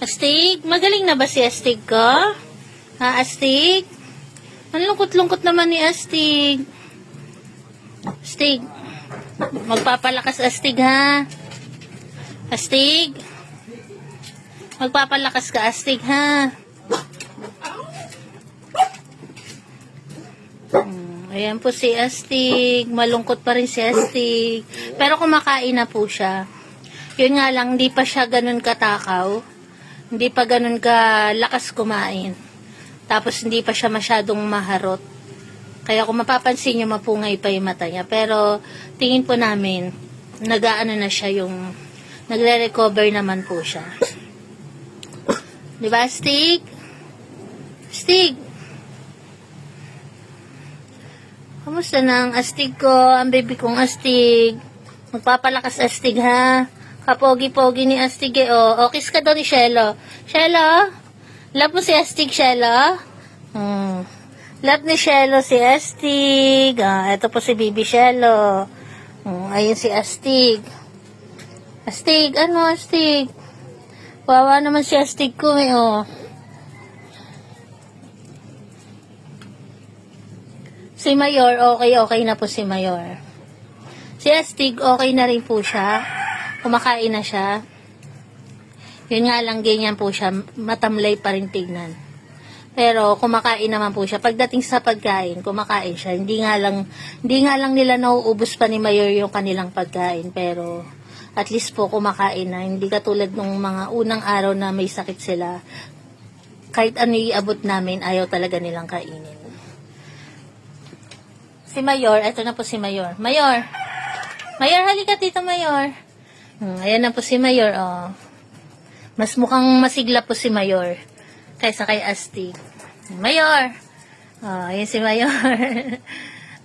Astig? Magaling na ba si Astig ko? Ha, Astig? Ang lungkot-lungkot naman ni Astig. Astig. Magpapalakas Astig ha. Astig. Magpapalakas ka Astig ha. Ayan po si Astig. Malungkot pa rin si Astig. Pero kumakain na po siya. Yun nga lang, hindi pa siya ganun katakaw. Hindi pa ganun kalakas kumain. Tapos hindi pa siya masyadong maharot. Kaya kung mapapansin nyo, mapungay pa yung mata niya. Pero tingin po namin, nag-aano na siya yung, nagre-recover naman po siya. Diba, Astig? Astig? Kamusta na ang Astig ko? Ang baby kong Astig. Magpapalakas Astig ha. Kapogi-pogi ni Astig eh. O, kiss ka daw ni Shelo. Shelo? Love mo si Astig, Shelo? Love ni Shelo si Astig. Ito po si Bibi Shelo. Ayun si Astig. Astig, ano Astig? Wawa naman si Astig ko eh, oh. Si Mayor, okay na po si Mayor. Si Astig, okay na rin po siya. Kumakain na siya. Yun nga lang, ganyan po siya. Matamlay pa rin tignan. Pero kumakain naman po siya. Pagdating sa pagkain, kumakain siya. Hindi nga lang nila nauubos pa ni Mayor yung kanilang pagkain. Pero at least po kumakain na. Hindi katulad nung mga unang araw na may sakit sila. Kahit ano iabot namin, ayaw talaga nilang kainin. Si Mayor, eto na po si Mayor. Mayor! Mayor, halika dito, Mayor. Ayan na po si Mayor, oh. Mas mukhang masigla po si Mayor kaysa kay Astig. Mayor! Oh, ayan si Mayor.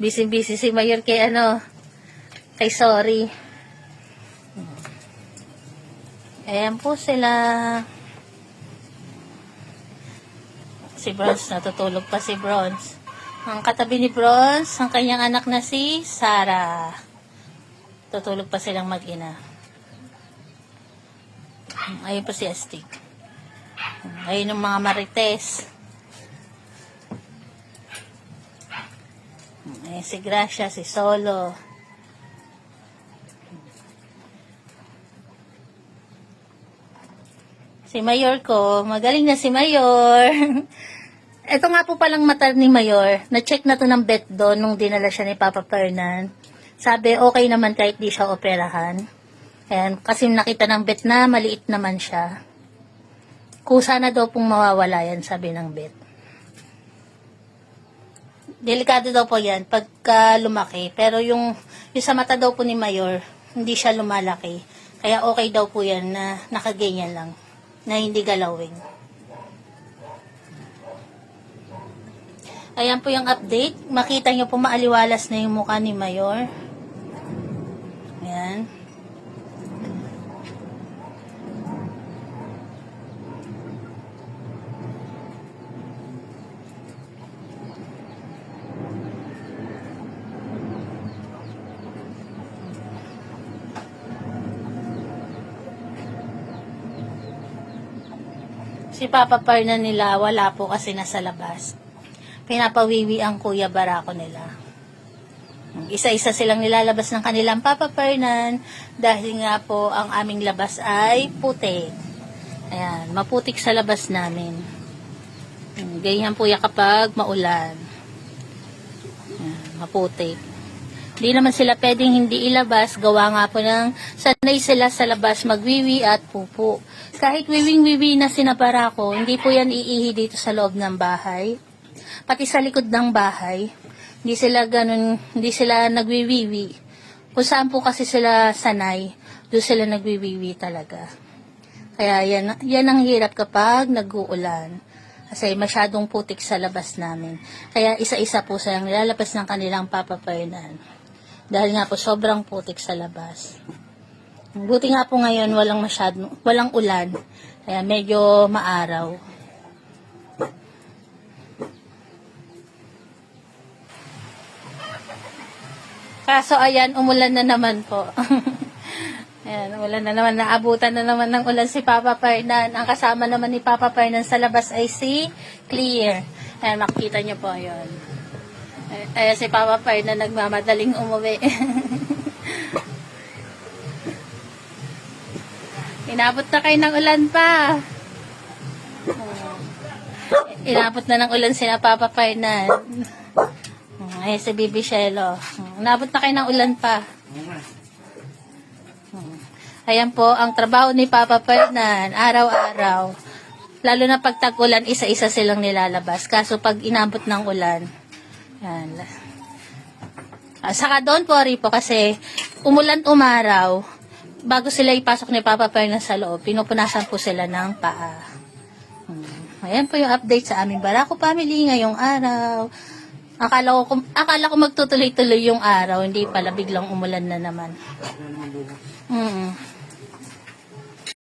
Busy-busy si Mayor kay kay Sorry. Ayan po sila. Si Bronze, natutulog pa si Bronze. Ang katabi ni Bronze, ang kanyang anak na si Sarah. Tutulog pa silang mag-ina. Ayun pa si Astig. Ayun yung mga marites. Ayun si Gracia, si Solo. Si Mayor ko, magaling na si Mayor. Ito nga po palang mata ni Mayor. Na-check na to ng vet doon nung dinala siya ni Papa Fernan. Sabi, okay naman kahit di siya operahan. Ayan, kasi nakita ng vet na maliit naman siya. Kusa na daw pong mawawala yan, sabi ng vet. Delikado daw po yan pagka lumaki. Pero yung sa mata daw po ni Mayor, hindi siya lumalaki. Kaya okay daw po yan na nakaganyan lang. Na hindi galawin. Ayan po yung update. Makita nyo po maaliwalas na yung mukha ni Mayor. Ayan. Si Papa Fernan nila, wala po kasi nasa labas. Pinapawiwi ang Kuya Barako nila. Isa-isa silang nilalabas ng kanilang Papa Fernan dahil nga po ang aming labas ay putik. Ayan, maputik sa labas namin. Ganyan po yan kapag maulan. Ayan, maputik. Hindi naman sila pwedeng hindi ilabas, gawa nga po ng sanay sila sa labas magwiwi at pupo. Kahit wiwing-wiwi na sinabara ko, hindi po yan iihi dito sa loob ng bahay. Pati sa likod ng bahay, hindi sila nagwiwiwi. Kung saan po kasi sila sanay, doon sila nagwiwiwi talaga. Kaya yan ang hirap kapag nag-uulan. Kasi masyadong putik sa labas namin. Kaya isa-isa po silang nilalabas ng kanilang Papa Fernan. Dahil nga po sobrang putik sa labas. Buti nga po ngayon walang ulan. Kaya medyo maaraw. Kaso ayan, umulan na naman po. Ayan, wala na naman, naabutan na naman ng ulan si Papa Fernan. Ang kasama naman ni Papa Fernan sa labas ay si Clear. Ayan, makikita niyo po yun. Ayan si Papa Fernan nagmamadaling umuwi. Inabot na kayo ng ulan pa. Inabot na ng ulan sina Papa Fernan. Ayan si Bibi Shelo. Inabot na kayo ng ulan pa. Ayan po, ang trabaho ni Papa Fernan, araw-araw. Lalo na pag tag-ulan, isa-isa silang nilalabas. Kaso pag inabot ng ulan, yan. Saka don't worry po kasi umulan umaraw, bago sila ipasok ni Papa Fernan sa loob, pinupunasan po sila ng paa. Ayan po yung update sa aming Barako family ngayong araw. Akala ko magtutuloy-tuloy yung araw, hindi pala biglang umulan na naman.